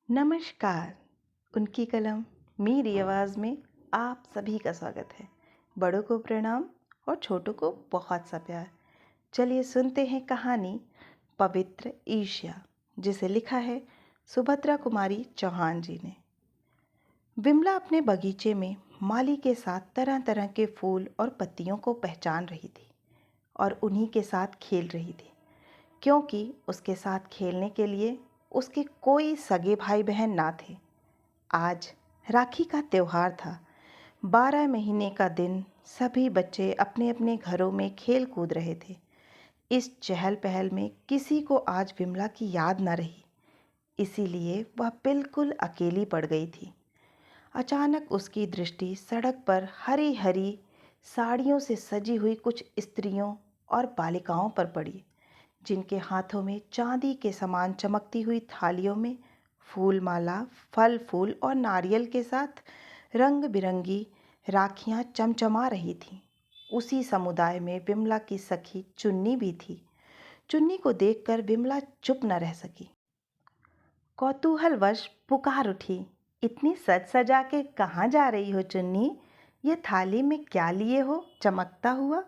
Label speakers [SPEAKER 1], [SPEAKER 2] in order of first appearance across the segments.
[SPEAKER 1] नमस्कार। उनकी कलम मेरी आवाज़ में आप सभी का स्वागत है। बड़ों को प्रणाम और छोटों को बहुत सा प्यार। चलिए सुनते हैं कहानी पवित्र ईर्ष्या, जिसे लिखा है सुभद्रा कुमारी चौहान जी ने। विमला अपने बगीचे में माली के साथ तरह तरह के फूल और पत्तियों को पहचान रही थी और उन्हीं के साथ खेल रही थी, क्योंकि उसके साथ खेलने के लिए उसके कोई सगे भाई बहन ना थे। आज राखी का त्योहार था। 12 महीने का दिन सभी बच्चे अपने अपने घरों में खेल कूद रहे थे। इस चहल पहल में किसी को आज विमला की याद न रही, इसीलिए वह बिल्कुल अकेली पड़ गई थी। अचानक उसकी दृष्टि सड़क पर हरी हरी साड़ियों से सजी हुई कुछ स्त्रियों और बालिकाओं पर पड़ी, जिनके हाथों में चांदी के समान चमकती हुई थालियों में फूल माला, फल फूल और नारियल के साथ रंग बिरंगी राखियां चमचमा रही थीं। उसी समुदाय में विमला की सखी चुन्नी भी थी। चुन्नी को देखकर विमला चुप न रह सकी। कौतूहलवश पुकार उठी, इतनी सज सजा के कहाँ जा रही हो चुन्नी? ये थाली में क्या लिए हो चमकता हुआ?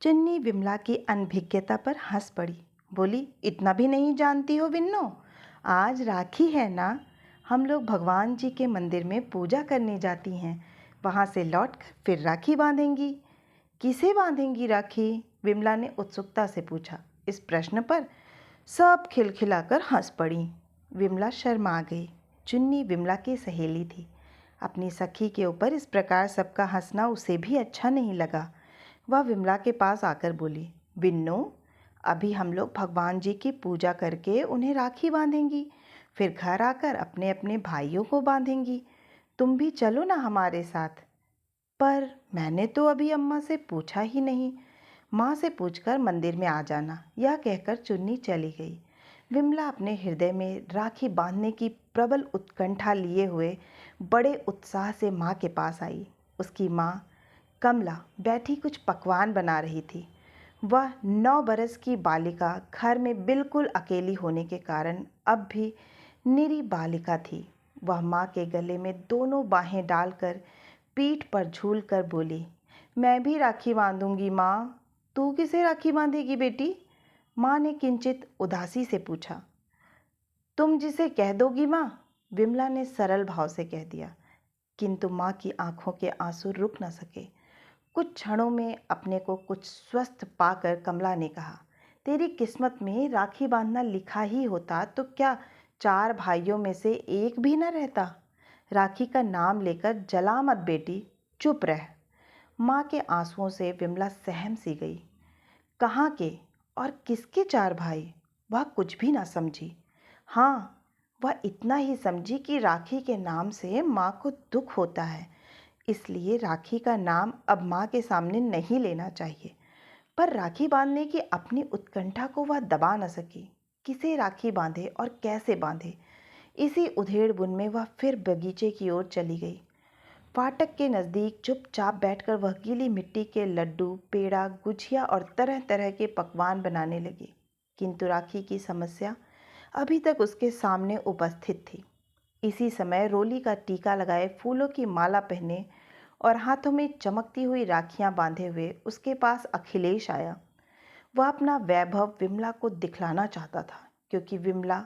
[SPEAKER 1] चुन्नी विमला की अनभिज्ञता पर हंस पड़ी। बोली, इतना भी नहीं जानती हो विन्नो? आज राखी है ना, हम लोग भगवान जी के मंदिर में पूजा करने जाती हैं। वहाँ से लौटकर फिर राखी बांधेंगी। किसे बांधेंगी राखी? विमला ने उत्सुकता से पूछा। इस प्रश्न पर सब खिलखिलाकर हंस पड़ी। विमला शर्मा गई। चुन्नी विमला की सहेली थी। अपनी सखी के ऊपर इस प्रकार सबका हंसना उसे भी अच्छा नहीं लगा। वह विमला के पास आकर बोली, विन्नो, अभी हम लोग भगवान जी की पूजा करके उन्हें राखी बांधेंगी, फिर घर आकर अपने अपने भाइयों को बांधेंगी। तुम भी चलो ना हमारे साथ। पर मैंने तो अभी अम्मा से पूछा ही नहीं। माँ से पूछकर मंदिर में आ जाना। यह कहकर चुन्नी चली गई। विमला अपने हृदय में राखी बांधने की प्रबल उत्कंठा लिए हुए बड़े उत्साह से माँ के पास आई। उसकी माँ कमला बैठी कुछ पकवान बना रही थी। वह 9 बरस की बालिका घर में बिल्कुल अकेली होने के कारण अब भी निरी बालिका थी। वह माँ के गले में दोनों बाहें डालकर पीठ पर झूलकर बोली, मैं भी राखी बांधूंगी माँ। तू किसे राखी बांधेगी बेटी? माँ ने किंचित उदासी से पूछा। तुम जिसे कह दोगी माँ, विमला ने सरल भाव से कह दिया। किंतु माँ की आंखों के आंसू रुक न सके। कुछ क्षणों में अपने को कुछ स्वस्थ पाकर कमला ने कहा, तेरी किस्मत में राखी बांधना लिखा ही होता तो क्या 4 भाइयों में से एक भी न रहता? राखी का नाम लेकर जला मत बेटी, चुप रह। माँ के आंसुओं से विमला सहम सी गई। कहाँ के और किसके 4 भाई? वह कुछ भी ना समझी। हाँ, वह इतना ही समझी कि राखी के नाम से माँ को दुख होता है, इसलिए राखी का नाम अब माँ के सामने नहीं लेना चाहिए। पर राखी बांधने की अपनी उत्कंठा को वह दबा न सकी। किसे राखी बांधे और कैसे बांधे? इसी उधेड़-बुन में वह फिर बगीचे की ओर चली गई। फाटक के नज़दीक चुपचाप बैठकर वह गीली मिट्टी के लड्डू, पेड़ा, गुझिया और तरह तरह के पकवान बनाने लगी। किंतु राखी की समस्या अभी तक उसके सामने उपस्थित थी। इसी समय रोली का टीका लगाए, फूलों की माला पहने और हाथों में चमकती हुई राखियां बांधे हुए उसके पास अखिलेश आया। वह अपना वैभव विमला को दिखलाना चाहता था, क्योंकि विमला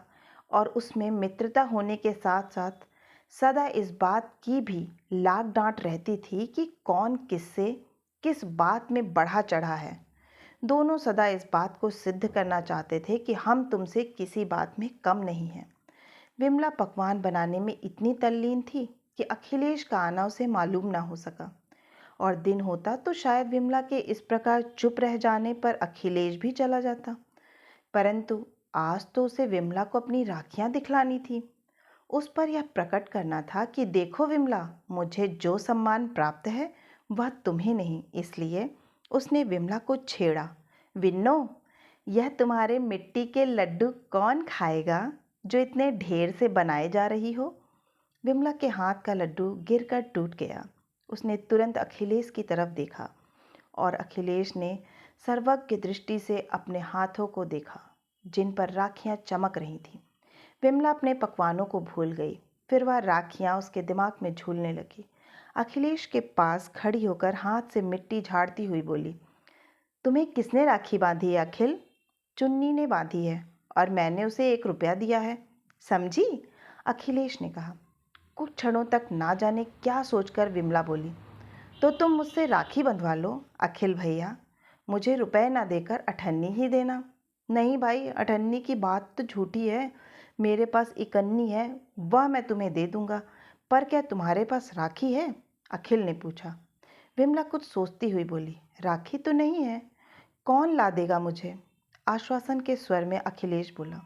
[SPEAKER 1] और उसमें मित्रता होने के साथ साथ सदा इस बात की भी लाग डांट रहती थी कि कौन किससे किस बात में बढ़ा चढ़ा है। दोनों सदा इस बात को सिद्ध करना चाहते थे कि हम तुमसे किसी बात में कम नहीं हैं। विमला पकवान बनाने में इतनी तल्लीन थी कि अखिलेश का आना उसे मालूम ना हो सका, और दिन होता तो शायद विमला के इस प्रकार चुप रह जाने पर अखिलेश भी चला जाता। परंतु आज तो उसे विमला को अपनी राखियां दिखलानी थी। उस पर यह प्रकट करना था कि देखो विमला, मुझे जो सम्मान प्राप्त है वह तुम्हें नहीं। इसलिए उसने विमला को छेड़ा। विन्नो, यह तुम्हारे मिट्टी के लड्डू कौन खाएगा जो इतने ढेर से बनाए जा रही हो? विमला के हाथ का लड्डू गिरकर टूट गया। उसने तुरंत अखिलेश की तरफ देखा और अखिलेश ने सर्वज्ञ दृष्टि से अपने हाथों को देखा, जिन पर राखियां चमक रही थीं। विमला अपने पकवानों को भूल गई। फिर वह राखियां उसके दिमाग में झूलने लगी। अखिलेश के पास खड़ी होकर हाथ से मिट्टी झाड़ती हुई बोली, तुम्हें किसने राखी बांधी है अखिल? चुन्नी ने बांधी है और मैंने उसे 1 रुपया दिया है, समझी? अखिलेश ने कहा। कुछ क्षणों तक ना जाने क्या सोचकर विमला बोली, तो तुम मुझसे राखी बंधवा लो अखिल भैया, मुझे रुपए ना देकर अठन्नी ही देना। नहीं भाई, अठन्नी की बात तो झूठी है, मेरे पास इकन्नी है, वह मैं तुम्हें दे दूंगा। पर क्या तुम्हारे पास राखी है? अखिल ने पूछा। विमला कुछ सोचती हुई बोली, राखी तो नहीं है, कौन ला देगा मुझे? आश्वासन के स्वर में अखिलेश बोला,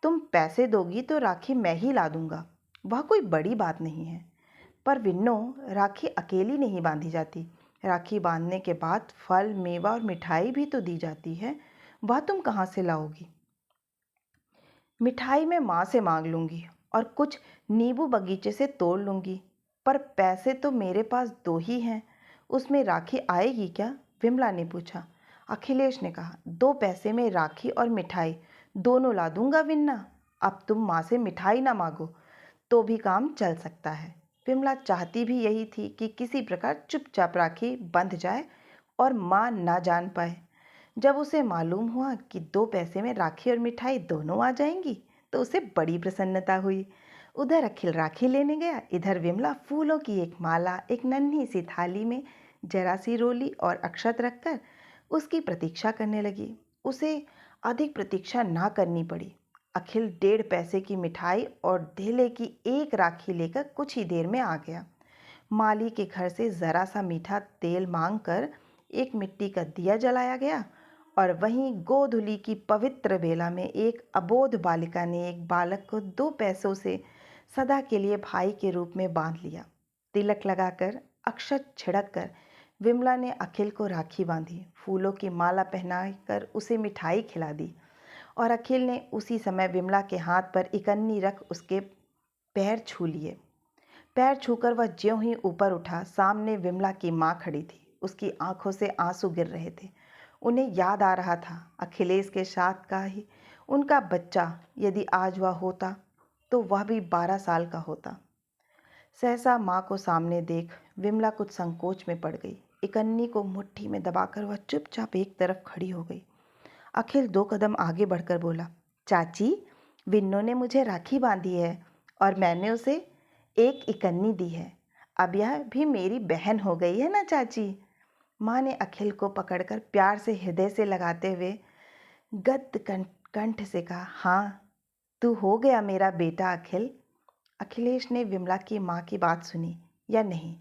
[SPEAKER 1] तुम पैसे दोगी तो राखी मैं ही ला दूंगा, वह कोई बड़ी बात नहीं है। पर विन्नो, राखी अकेली नहीं बांधी जाती, राखी बांधने के बाद फल, मेवा और मिठाई भी तो दी जाती है, वह तुम कहाँ से लाओगी? मिठाई मैं माँ से मांग लूंगी और कुछ नींबू बगीचे से तोड़ लूंगी, पर पैसे तो मेरे पास 2 ही हैं, उसमें राखी आएगी क्या? विमला ने पूछा। अखिलेश ने कहा, 2 पैसे में राखी और मिठाई दोनों ला दूंगा विन्ना। अब तुम माँ से मिठाई ना मांगो तो भी काम चल सकता है। विमला चाहती भी यही थी कि किसी प्रकार चुपचाप राखी बंध जाए और माँ ना जान पाए। जब उसे मालूम हुआ कि 2 पैसे में राखी और मिठाई दोनों आ जाएंगी तो उसे बड़ी प्रसन्नता हुई। उधर अखिल राखी लेने गया, इधर विमला फूलों की एक माला एक नन्ही सी थाली में जरा सी रोली और अक्षत रखकर उसकी प्रतीक्षा करने लगी। उसे अधिक प्रतीक्षा ना करनी पड़ी। अखिल 1.5 पैसे की मिठाई और धेले की एक राखी लेकर कुछ ही देर में आ गया। माली के घर से जरा सा मीठा तेल मांगकर एक मिट्टी का दिया जलाया गया और वहीं गोधुली की पवित्र बेला में एक अबोध बालिका ने एक बालक को 2 पैसों से सदा के लिए भाई के रूप में बांध लिया। तिलक लगाकर, अक्षत छिड़क कर विमला ने अखिल को राखी बांधी, फूलों की माला पहनाकर उसे मिठाई खिला दी और अखिल ने उसी समय विमला के हाथ पर इकन्नी रख उसके पैर छू लिए। पैर छूकर वह ज्यों ही ऊपर उठा, सामने विमला की माँ खड़ी थी। उसकी आंखों से आंसू गिर रहे थे। उन्हें याद आ रहा था अखिलेश के साथ का ही उनका बच्चा, यदि आज वह होता तो वह भी 12 साल का होता। सहसा माँ को सामने देख विमला कुछ संकोच में पड़ गई। इकन्नी को मुट्ठी में दबाकर वह चुपचाप एक तरफ खड़ी हो गई। अखिल 2 कदम आगे बढ़कर बोला, चाची, विन्नो ने मुझे राखी बांधी है और मैंने उसे एक इकन्नी दी है। अब यह भी मेरी बहन हो गई है ना चाची? माँ ने अखिल को पकड़कर प्यार से हृदय से लगाते हुए गद्य कंठ से कहा, हाँ, तू हो गया मेरा बेटा अखिल। अखिलेश ने विमला की माँ की बात सुनी या नहीं,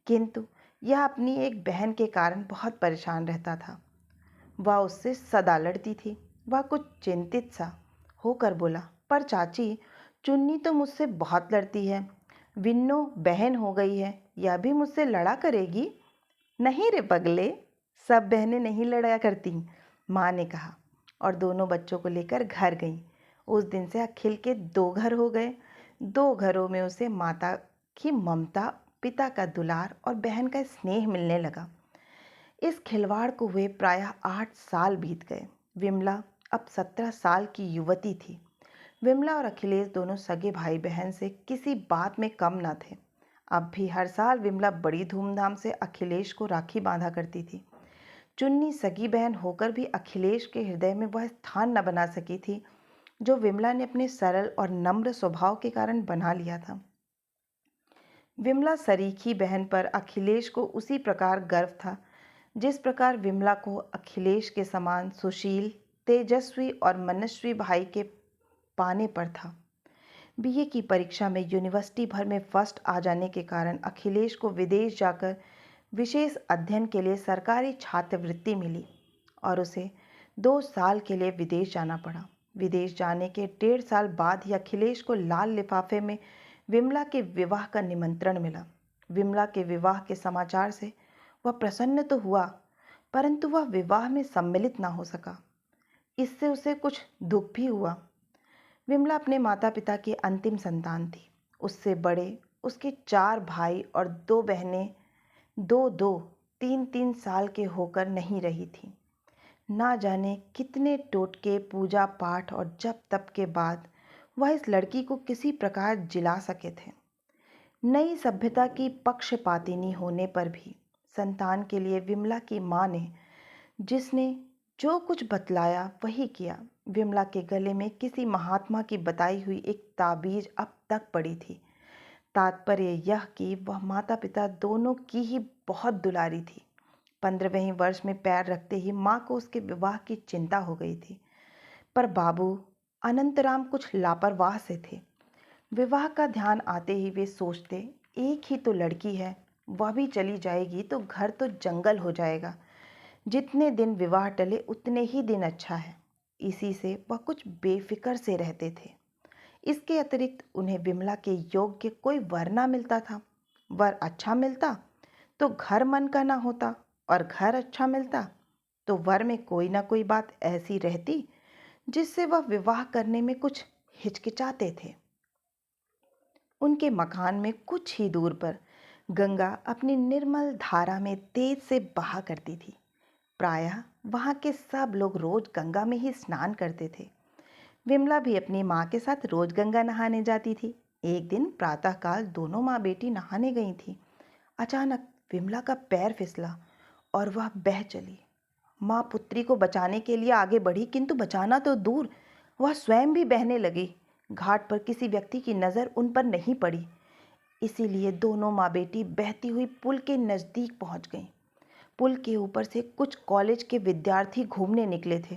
[SPEAKER 1] किंतु यह अपनी एक बहन के कारण बहुत परेशान रहता था। वह उससे सदा लड़ती थी। वह कुछ चिंतित सा होकर बोला, पर चाची, चुन्नी तो मुझसे बहुत लड़ती है, विन्नो बहन हो गई है, यह भी मुझसे लड़ा करेगी? नहीं रे पगले, सब बहनें नहीं लड़ा करती, माँ ने कहा और दोनों बच्चों को लेकर घर गईं। उस दिन से अखिल के 2 घर हो गए। 2 घरों में उसे माता की ममता, पिता का दुलार और बहन का स्नेह मिलने लगा। इस खिलवाड़ को हुए प्रायः 8 साल बीत गए। विमला अब 17 साल की युवती थी। विमला और अखिलेश दोनों सगे भाई बहन से किसी बात में कम न थे। अब भी हर साल विमला बड़ी धूमधाम से अखिलेश को राखी बांधा करती थी। चुन्नी सगी बहन होकर भी अखिलेश के हृदय में वह स्थान न बना सकी थी जो विमला ने अपने सरल और नम्र स्वभाव के कारण बना लिया था। विमला सरीखी बहन पर अखिलेश को उसी प्रकार गर्व था जिस प्रकार विमला को अखिलेश के समान सुशील, तेजस्वी और मनस्वी भाई के पाने पर था। बीए की परीक्षा में यूनिवर्सिटी भर में फर्स्ट आ जाने के कारण अखिलेश को विदेश जाकर विशेष अध्ययन के लिए सरकारी छात्रवृत्ति मिली और उसे 2 साल के लिए विदेश जाना पड़ा। विदेश जाने के 1.5 साल बाद ही अखिलेश को लाल लिफाफे में विमला के विवाह का निमंत्रण मिला। विमला के विवाह के समाचार से वह प्रसन्न तो हुआ, परंतु वह विवाह में सम्मिलित ना हो सका। इससे उसे कुछ दुख भी हुआ। विमला अपने माता पिता की अंतिम संतान थी। उससे बड़े उसके 4 भाई और 2 बहनें 2-2, 3-3 साल के होकर नहीं रही थीं। ना जाने कितने टोटके, पूजा पाठ और जप तप के बाद वह इस लड़की को किसी प्रकार जिला सके थे। नई सभ्यता की पक्षपातिनी होने पर भी संतान के लिए विमला की माँ ने जिसने जो कुछ बतलाया वही किया। विमला के गले में किसी महात्मा की बताई हुई एक ताबीज अब तक पड़ी थी। तात्पर्य यह कि वह माता पिता दोनों की ही बहुत दुलारी थी। 15वें वर्ष में पैर रखते ही माँ को उसके विवाह की चिंता हो गई थी, पर बाबू अनंतराम कुछ लापरवाह से थे। विवाह का ध्यान आते ही वे सोचते, एक ही तो लड़की है, वह भी चली जाएगी तो घर तो जंगल हो जाएगा। जितने दिन विवाह टले उतने ही दिन अच्छा है। इसी से वह कुछ बेफिक्र से रहते थे। इसके अतिरिक्त उन्हें विमला के योग्य कोई वर ना मिलता था। वर अच्छा मिलता तो घर मन का ना होता, और घर अच्छा मिलता तो वर में कोई ना कोई बात ऐसी रहती जिससे वह विवाह करने में कुछ हिचकिचाते थे। उनके मकान में कुछ ही दूर पर गंगा अपनी निर्मल धारा में तेज से बहा करती थी। प्रायः वहाँ के सब लोग रोज गंगा में ही स्नान करते थे। विमला भी अपनी माँ के साथ रोज गंगा नहाने जाती थी। एक दिन प्रातःकाल दोनों माँ बेटी नहाने गई थी। अचानक विमला का पैर फिसला और वह बह चली। माँ पुत्री को बचाने के लिए आगे बढ़ी, किंतु बचाना तो दूर, वह स्वयं भी बहने लगी। घाट पर किसी व्यक्ति की नज़र उन पर नहीं पड़ी, इसीलिए दोनों माँ बेटी बहती हुई पुल के नज़दीक पहुँच गईं। पुल के ऊपर से कुछ कॉलेज के विद्यार्थी घूमने निकले थे।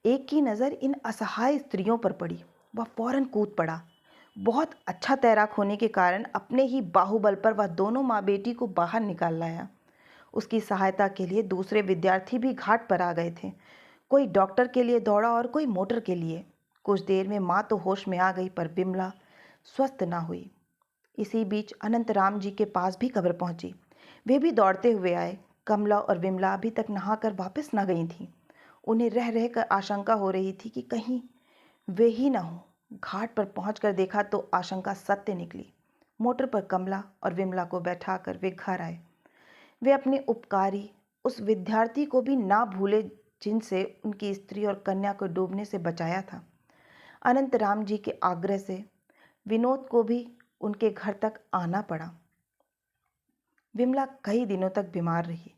[SPEAKER 1] एक की नज़र इन असहाय स्त्रियों पर पड़ी। वह फौरन कूद पड़ा। बहुत अच्छा तैराक होने के कारण अपने ही बाहुबल पर वह दोनों माँ बेटी को बाहर निकाल लाया। उसकी सहायता के लिए दूसरे विद्यार्थी भी घाट पर आ गए थे। कोई डॉक्टर के लिए दौड़ा और कोई मोटर के लिए। कुछ देर में माँ तो होश में आ गई, पर विमला स्वस्थ ना हुई। इसी बीच अनंतराम जी के पास भी खबर पहुंची। वे भी दौड़ते हुए आए। कमला और विमला अभी तक नहाकर वापस न गई थीं। उन्हें रह रह कर आशंका हो रही थी कि कहीं वे ही न हो। घाट पर पहुंचकर देखा तो आशंका सत्य निकली। मोटर पर कमला और विमला को बैठाकर वे घर आए। वे अपने उपकारी उस विद्यार्थी को भी ना भूले जिनसे उनकी स्त्री और कन्या को डूबने से बचाया था। अनंतराम जी के आग्रह से विनोद को भी उनके घर तक आना पड़ा। विमला कई दिनों तक बीमार रही।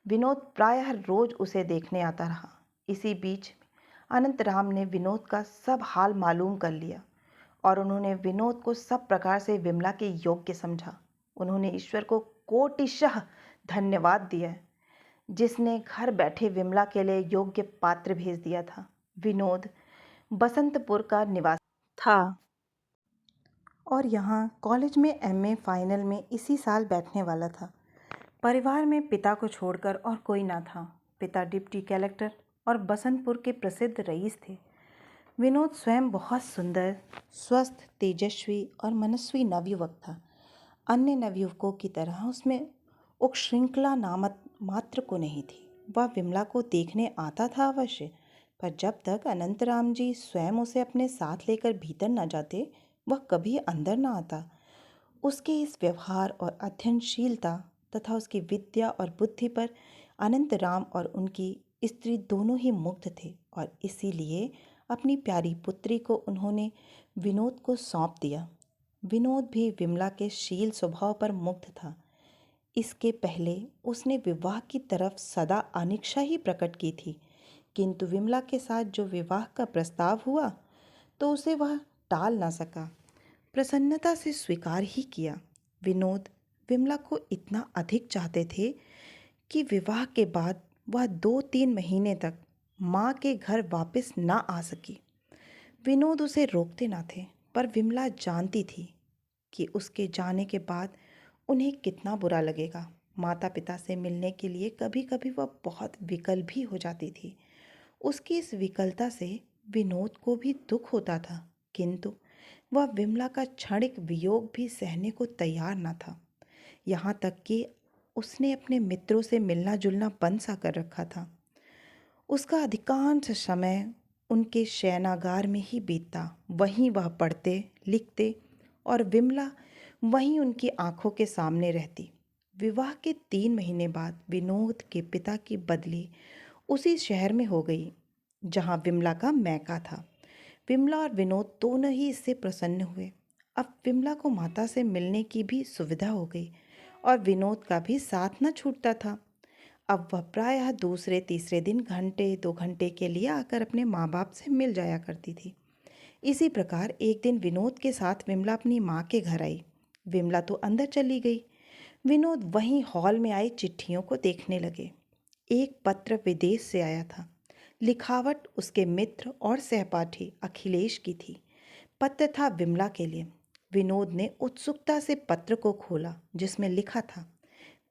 [SPEAKER 1] विनोद प्रायः रोज उसे देखने आता रहा। इसी बीच अनंतराम ने विनोद का सब हाल मालूम कर लिया और उन्होंने विनोद को सब प्रकार से विमला के योग्य समझा। उन्होंने ईश्वर को कोटिशः धन्यवाद दिया जिसने घर बैठे विमला के लिए योग्य पात्र भेज दिया था। विनोद बसंतपुर का निवासी था और यहाँ कॉलेज में एमए फाइनल में इसी साल बैठने वाला था। परिवार में पिता को छोड़कर और कोई ना था। पिता डिप्टी कलेक्टर और बसंतपुर के प्रसिद्ध रईस थे। विनोद स्वयं बहुत सुंदर, स्वस्थ, तेजस्वी और मनस्वी नवयुवक था। अन्य नवयुवकों की तरह उसमें उच्छृंखला नामक मात्र को नहीं थी। वह विमला को देखने आता था अवश्य, पर जब तक अनंतराम जी स्वयं उसे अपने साथ लेकर भीतर न जाते वह कभी अंदर न आता। उसके इस व्यवहार और अध्ययनशीलता तथा उसकी विद्या और बुद्धि पर अनंतराम और उनकी स्त्री दोनों ही मुग्ध थे और इसीलिए अपनी प्यारी पुत्री को उन्होंने विनोद को सौंप दिया। विनोद भी विमला के शील स्वभाव पर मुग्ध था। इसके पहले उसने विवाह की तरफ सदा अनिच्छा ही प्रकट की थी, किंतु विमला के साथ जो विवाह का प्रस्ताव हुआ तो उसे वह टाल ना सका, प्रसन्नता से स्वीकार ही किया। विनोद विमला को इतना अधिक चाहते थे कि विवाह के बाद वह 2-3 महीने तक माँ के घर वापस ना आ सकी। विनोद उसे रोकते ना थे, पर विमला जानती थी कि उसके जाने के बाद उन्हें कितना बुरा लगेगा। माता पिता से मिलने के लिए कभी कभी वह बहुत विकल भी हो जाती थी। उसकी इस विकलता से विनोद को भी दुख होता था, किंतु वह विमला का क्षणिक वियोग भी सहने को तैयार न था। यहाँ तक कि उसने अपने मित्रों से मिलना जुलना बंद सा कर रखा था। उसका अधिकांश समय उनके शयनागार में ही बीतता। वहीं वह पढ़ते लिखते और विमला वहीं उनकी आंखों के सामने रहती। विवाह के 3 महीने बाद विनोद के पिता की बदली उसी शहर में हो गई जहाँ विमला का मैका था। विमला और विनोद दोनों ही इससे प्रसन्न हुए। अब विमला को माता से मिलने की भी सुविधा हो गई और विनोद का भी साथ न छूटता था। अब वह प्रायः दूसरे तीसरे दिन घंटे 2 घंटे के लिए आकर अपने माँ बाप से मिल जाया करती थी। इसी प्रकार एक दिन विनोद के साथ विमला अपनी माँ के घर आई। विमला तो अंदर चली गई। विनोद वहीं हॉल में आई चिट्ठियों को देखने लगे। एक पत्र विदेश से आया था। लिखावट उसके मित्र और सहपाठी अखिलेश की थी। पत्र था विमला के लिए। विनोद ने उत्सुकता से पत्र को खोला, जिसमें लिखा था,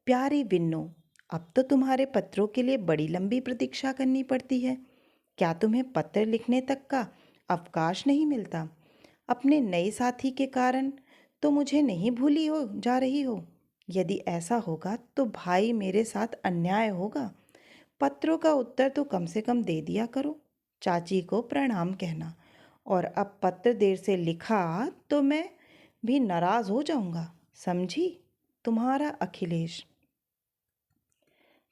[SPEAKER 1] प्यारी विन्नो, अब तो तुम्हारे पत्रों के लिए बड़ी लंबी प्रतीक्षा करनी पड़ती है। क्या तुम्हें पत्र लिखने तक का अवकाश नहीं मिलता? अपने नए साथी के कारण तो मुझे नहीं भूली हो जा रही हो। यदि ऐसा होगा तो भाई मेरे साथ अन्याय होगा। पत्रों का उत्तर तो कम से कम दे दिया करो। चाची को प्रणाम कहना। और अब पत्र देर से लिखा तो मैं भी नाराज हो जाऊंगा, समझी? तुम्हारा अखिलेश।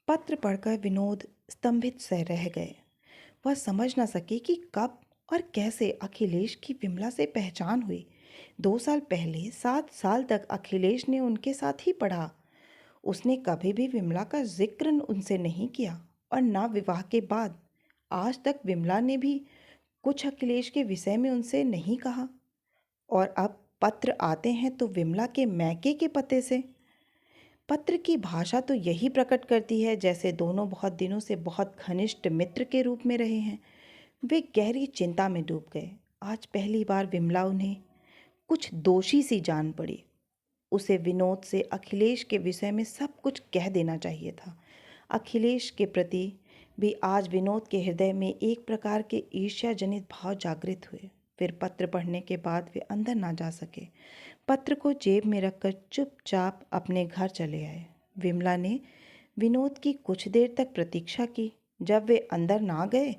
[SPEAKER 1] पत्र पढ़कर विनोद स्तंभित से रह गए। वह समझ न सके कि कब और कैसे अखिलेश की विमला से पहचान हुई। 2 साल पहले 7 साल तक अखिलेश ने उनके साथ ही पढ़ा। उसने कभी भी विमला का जिक्र उनसे नहीं किया और ना विवाह के बाद आज तक विमला ने भी कुछ अखिलेश के विषय में उनसे नहीं कहा। और अब पत्र आते हैं तो विमला के मैके के पते से। पत्र की भाषा तो यही प्रकट करती है जैसे दोनों बहुत दिनों से बहुत घनिष्ठ मित्र के रूप में रहे हैं। वे गहरी चिंता में डूब गए। आज पहली बार विमला उन्हें कुछ दोषी सी जान पड़ी। उसे विनोद से अखिलेश के विषय में सब कुछ कह देना चाहिए था। अखिलेश के प्रति भी आज विनोद के हृदय में एक प्रकार के ईर्ष्या जनित भाव जागृत हुए। फिर पत्र पढ़ने के बाद वे अंदर ना जा सके। पत्र को जेब में रखकर चुपचाप अपने घर चले आए। विमला ने विनोद की कुछ देर तक प्रतीक्षा की। जब वे अंदर ना गए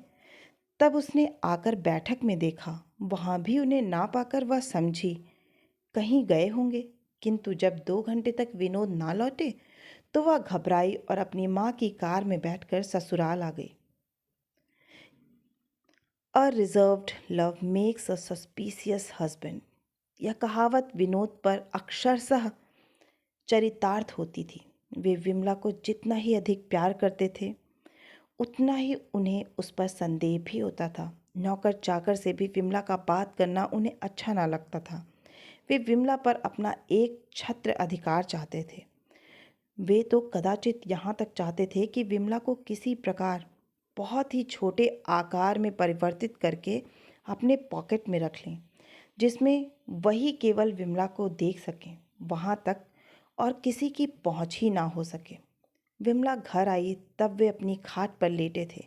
[SPEAKER 1] तब उसने आकर बैठक में देखा। वहाँ भी उन्हें ना पाकर वह समझी कहीं गए होंगे। किंतु जब 2 घंटे तक विनोद ना लौटे तो वह घबराई और अपनी माँ की कार में बैठकर ससुराल आ गई। A reserved love makes a suspicious husband, यह कहावत विनोद पर अक्षरशः चरितार्थ होती थी। वे विमला को जितना ही अधिक प्यार करते थे उतना ही उन्हें उस पर संदेह भी होता था। नौकर चाकर से भी विमला का बात करना उन्हें अच्छा ना लगता था। वे विमला पर अपना एक छत्र अधिकार चाहते थे। वे तो कदाचित यहाँ तक चाहते थे कि विमला को किसी प्रकार बहुत ही छोटे आकार में परिवर्तित करके अपने पॉकेट में रख लें, जिसमें वही केवल विमला को देख सकें, वहाँ तक और किसी की पहुँच ही ना हो सके। विमला घर आई तब वे अपनी खाट पर लेटे थे।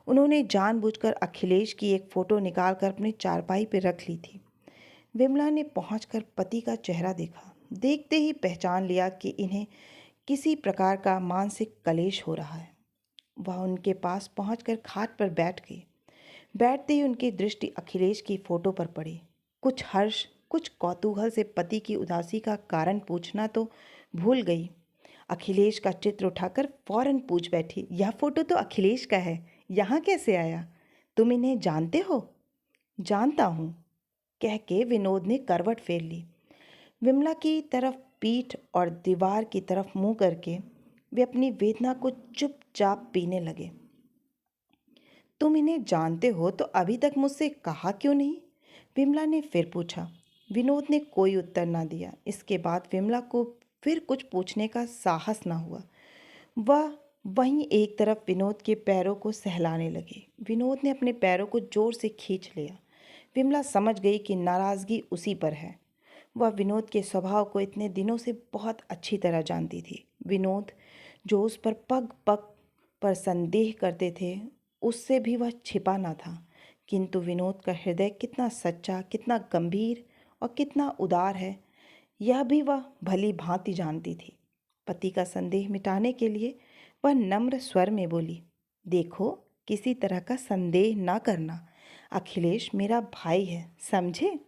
[SPEAKER 1] उन्होंने जानबूझकर अखिलेश की एक फ़ोटो निकालकर अपनी चारपाई पर रख ली थी। विमला ने पहुंचकर पति का चेहरा देखा। देखते ही पहचान लिया कि इन्हें किसी प्रकार का मानसिक कलेश हो रहा है। वह उनके पास पहुंचकर खाट पर बैठ गई। बैठते ही उनकी दृष्टि अखिलेश की फोटो पर पड़ी। कुछ हर्ष, कुछ कौतूहल से पति की उदासी का कारण पूछना तो भूल गई। अखिलेश का चित्र उठाकर फौरन पूछ बैठी, यह फोटो तो अखिलेश का है, यहाँ कैसे आया? तुम इन्हें जानते हो? जानता हूँ, कह के विनोद ने करवट फेर ली। विमला की तरफ पीठ और दीवार की तरफ मुंह करके वे अपनी वेदना को चुपचाप पीने लगे। तुम इन्हें जानते हो तो अभी तक मुझसे कहा क्यों नहीं? विमला ने फिर पूछा। विनोद ने कोई उत्तर ना दिया। इसके बाद विमला को फिर कुछ पूछने का साहस ना हुआ। वह वहीं एक तरफ विनोद के पैरों को सहलाने लगी। विनोद ने अपने पैरों को जोर से खींच लिया। विमला समझ गई कि नाराज़गी उसी पर है। वह विनोद के स्वभाव को इतने दिनों से बहुत अच्छी तरह जानती थी। विनोद जो उस पर पग पग पर संदेह करते थे, उससे भी वह छिपा ना था। किंतु विनोद का हृदय कितना सच्चा, कितना गंभीर और कितना उदार है, यह भी वह भली भांति जानती थी। पति का संदेह मिटाने के लिए वह नम्र स्वर में बोली, देखो, किसी तरह का संदेह ना करना। अखिलेश मेरा भाई है, समझे?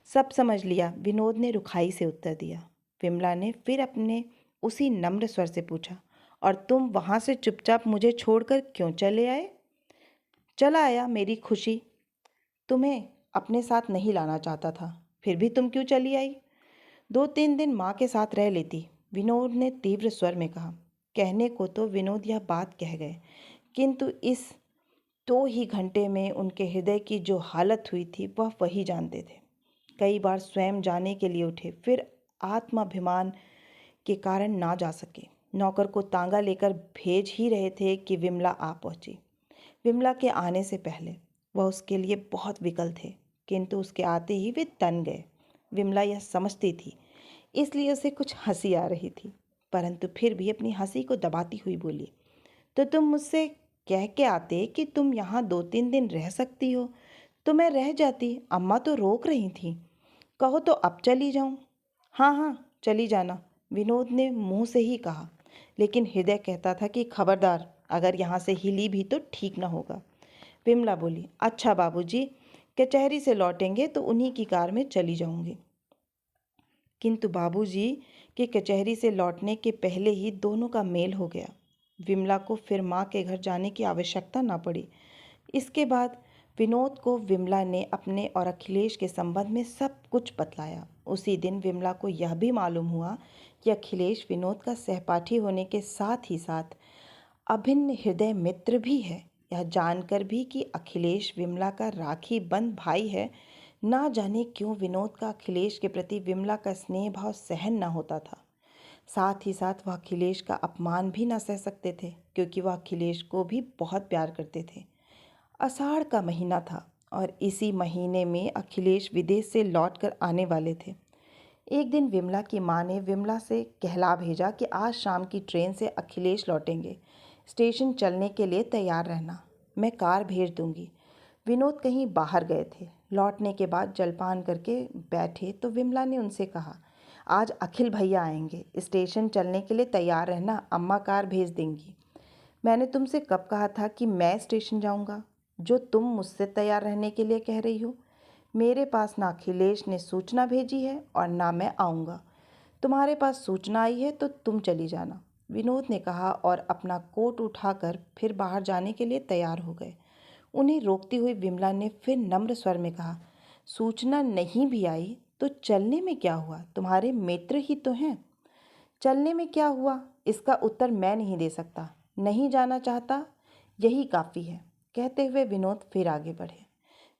[SPEAKER 1] सब समझ लिया, विनोद ने रुखाई से उत्तर दिया। विमला ने फिर अपने उसी नम्र स्वर से पूछा, और तुम वहाँ से चुपचाप मुझे छोड़कर क्यों चले आए? चला आया मेरी खुशी। तुम्हें अपने साथ नहीं लाना चाहता था, फिर भी तुम क्यों चली आई? 2-3 दिन माँ के साथ रह लेती, विनोद ने तीव्र स्वर में कहा। कहने को तो विनोद यह बात कह गए, किंतु इस 2 ही घंटे में उनके हृदय की जो हालत हुई थी वह वही जानते थे। कई बार स्वयं जाने के लिए उठे, फिर आत्माभिमान के कारण ना जा सके। नौकर को तांगा लेकर भेज ही रहे थे कि विमला आ पहुंची। विमला के आने से पहले वह उसके लिए बहुत विकल थे, किंतु उसके आते ही वे तन गए। विमला यह समझती थी, इसलिए उसे कुछ हंसी आ रही थी, परंतु फिर भी अपनी हंसी को दबाती हुई बोली, तो तुम मुझसे कह के आते कि तुम यहाँ 2-3 दिन रह सकती हो, तो मैं रह जाती। अम्मा तो रोक रही थी। कहो तो अब चली जाऊं? हाँ हाँ, चली जाना, विनोद ने मुंह से ही कहा, लेकिन हृदय कहता था कि खबरदार, अगर यहाँ से हिली भी तो ठीक न होगा। विमला बोली, अच्छा बाबूजी, कचहरी से लौटेंगे तो उन्हीं की कार में चली जाऊंगी। किंतु बाबूजी के कचहरी से लौटने के पहले ही दोनों का मेल हो गया। विमला को फिर माँ के घर जाने की आवश्यकता न पड़ी। इसके बाद विनोद को विमला ने अपने और अखिलेश के संबंध में सब कुछ बतलाया। उसी दिन विमला को यह भी मालूम हुआ कि अखिलेश विनोद का सहपाठी होने के साथ ही साथ अभिन्न हृदय मित्र भी है। यह जानकर भी कि अखिलेश विमला का राखी बंद भाई है, ना जाने क्यों विनोद का अखिलेश के प्रति विमला का स्नेह भाव सहन न होता था। साथ ही साथ वह अखिलेश का अपमान भी न सह सकते थे, क्योंकि वह अखिलेश को भी बहुत प्यार करते थे। आषाढ़ का महीना था और इसी महीने में अखिलेश विदेश से लौटकर आने वाले थे। एक दिन विमला की माँ ने विमला से कहला भेजा कि आज शाम की ट्रेन से अखिलेश लौटेंगे, स्टेशन चलने के लिए तैयार रहना, मैं कार भेज दूंगी। विनोद कहीं बाहर गए थे। लौटने के बाद जलपान करके बैठे तो विमला ने उनसे कहा, आज अखिल भैया आएंगे, स्टेशन चलने के लिए तैयार रहना, अम्मा कार भेज देंगी। मैंने तुमसे कब कहा था कि मैं स्टेशन जाऊंगा, जो तुम मुझसे तैयार रहने के लिए कह रही हो? मेरे पास ना अखिलेश ने सूचना भेजी है और ना मैं आऊँगा। तुम्हारे पास सूचना आई है तो तुम चली जाना, विनोद ने कहा और अपना कोट उठाकर फिर बाहर जाने के लिए तैयार हो गए। उन्हें रोकती हुई विमला ने फिर नम्र स्वर में कहा, सूचना नहीं भी आई तो चलने में क्या हुआ, तुम्हारे मित्र ही तो हैं। चलने में क्या हुआ, इसका उत्तर मैं नहीं दे सकता। नहीं जाना चाहता, यही काफ़ी है। कहते हुए विनोद फिर आगे बढ़े।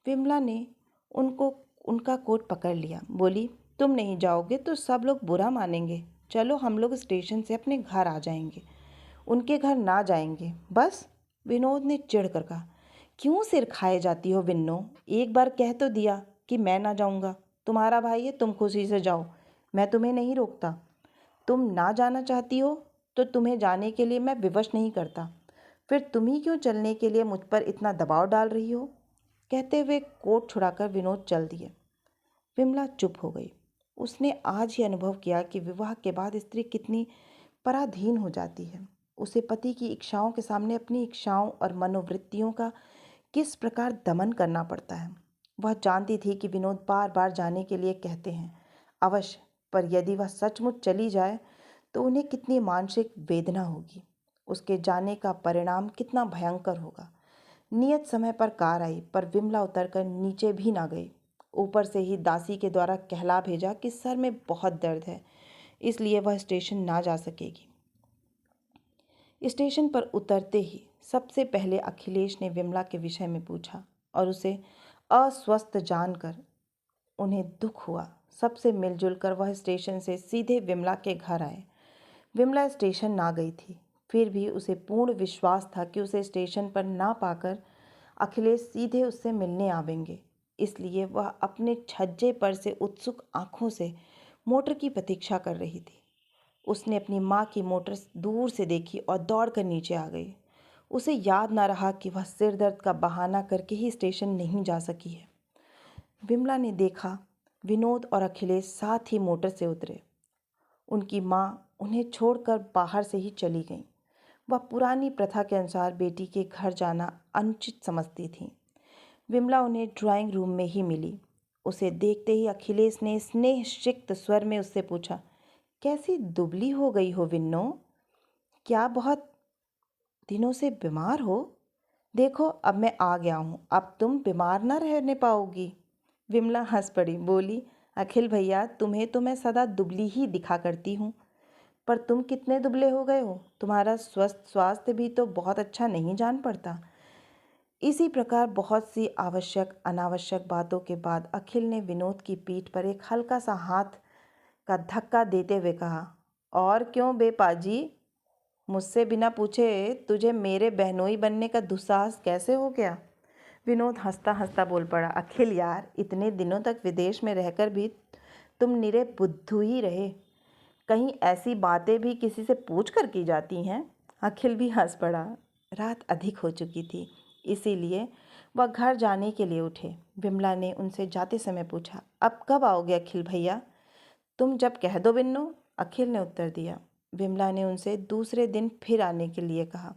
[SPEAKER 1] विमला ने उनको उनका कोट पकड़ लिया, बोली, तुम नहीं जाओगे तो सब लोग बुरा मानेंगे। चलो हम लोग स्टेशन से अपने घर आ जाएंगे। उनके घर ना जाएंगे बस, विनोद ने चिढ़ कर कहा। क्यों सिर खाए जाती हो विन्नो, एक बार कह तो दिया कि मैं ना जाऊंगा। तुम्हारा भाई है, तुम खुशी से जाओ, मैं तुम्हें नहीं रोकता। तुम ना जाना चाहती हो तो तुम्हें जाने के लिए मैं विवश नहीं करता, फिर तुम ही क्यों चलने के लिए मुझ पर इतना दबाव डाल रही हो? कहते हुए कोट छुड़ाकर विनोद चल दिए। विमला चुप हो गई। उसने आज ही अनुभव किया कि विवाह के बाद स्त्री कितनी पराधीन हो जाती है। उसे पति की इच्छाओं के सामने अपनी इच्छाओं और मनोवृत्तियों का किस प्रकार दमन करना पड़ता है। वह जानती थी कि विनोद बार बार जाने के लिए कहते हैं अवश्य, पर यदि वह सचमुच चली जाए तो उन्हें कितनी मानसिक वेदना होगी। उसके जाने का परिणाम कितना भयंकर होगा। नियत समय पर कार आई, पर विमला उतरकर नीचे भी ना गई। ऊपर से ही दासी के द्वारा कहला भेजा कि सर में बहुत दर्द है, इसलिए वह स्टेशन ना जा सकेगी। स्टेशन पर उतरते ही सबसे पहले अखिलेश ने विमला के विषय में पूछा और उसे अस्वस्थ जानकर उन्हें दुख हुआ। सबसे मिलजुल कर वह स्टेशन से सीधे विमला के घर आए। विमला स्टेशन ना गई थी, फिर भी उसे पूर्ण विश्वास था कि उसे स्टेशन पर ना पाकर अखिलेश सीधे उससे मिलने आवेंगे। इसलिए वह अपने छज्जे पर से उत्सुक आंखों से मोटर की प्रतीक्षा कर रही थी। उसने अपनी माँ की मोटर दूर से देखी और दौड़कर नीचे आ गई। उसे याद ना रहा कि वह सिर दर्द का बहाना करके ही स्टेशन नहीं जा सकी है। विमला ने देखा विनोद और अखिलेश साथ ही मोटर से उतरे। उनकी माँ उन्हें छोड़कर बाहर से ही चली गई। वह पुरानी प्रथा के अनुसार बेटी के घर जाना अनुचित समझती थी। विमला उन्हें ड्राइंग रूम में ही मिली। उसे देखते ही अखिलेश ने स्नेहसिक्त स्वर में उससे पूछा, कैसी दुबली हो गई हो विन्नो, क्या बहुत दिनों से बीमार हो? देखो अब मैं आ गया हूँ, अब तुम बीमार ना रहने पाओगी। विमला हंस पड़ी, बोली, अखिल भैया, तुम्हें तो मैं सदा दुबली ही दिखा करती हूँ, पर तुम कितने दुबले हो गए हो। तुम्हारा स्वस्थ स्वास्थ्य भी तो बहुत अच्छा नहीं जान पड़ता। इसी प्रकार बहुत सी आवश्यक अनावश्यक बातों के बाद अखिल ने विनोद की पीठ पर एक हल्का सा हाथ का धक्का देते हुए कहा, और क्यों बे पाजी, मुझसे बिना पूछे तुझे मेरे बहनोई बनने का दुस्साहस कैसे हो गया। विनोद हंसता हंसता बोल पड़ा, अखिल यार, इतने दिनों तक विदेश में रहकर भी तुम निरे बुद्धू ही रहे। कहीं ऐसी बातें भी किसी से पूछ कर की जाती हैं। अखिल भी हंस पड़ा। रात अधिक हो चुकी थी, इसीलिए वह घर जाने के लिए उठे। विमला ने उनसे जाते समय पूछा, अब कब आओगे अखिल भैया। तुम जब कह दो बिन्नो, अखिल ने उत्तर दिया। विमला ने उनसे दूसरे दिन फिर आने के लिए कहा।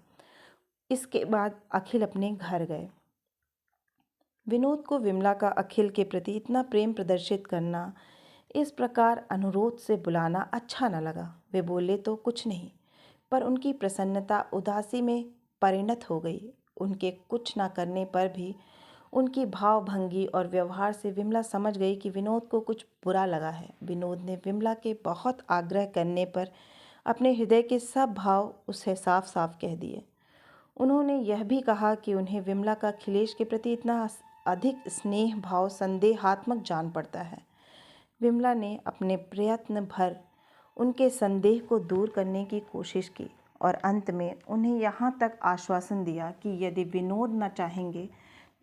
[SPEAKER 1] इसके बाद अखिल अपने घर गए। विनोद को विमला का अखिल के प्रति इतना प्रेम प्रदर्शित करना, इस प्रकार अनुरोध से बुलाना अच्छा न लगा। वे बोले तो कुछ नहीं, पर उनकी प्रसन्नता उदासी में परिणत हो गई। उनके कुछ न करने पर भी उनकी भावभंगी और व्यवहार से विमला समझ गई कि विनोद को कुछ बुरा लगा है। विनोद ने विमला के बहुत आग्रह करने पर अपने हृदय के सब भाव उसे साफ साफ कह दिए। उन्होंने यह भी कहा कि उन्हें विमला का अखिलेश के प्रति इतना अधिक स्नेह भाव संदेहात्मक जान पड़ता है। विमला ने अपने प्रयत्न भर उनके संदेह को दूर करने की कोशिश की और अंत में उन्हें यहाँ तक आश्वासन दिया कि यदि विनोद न चाहेंगे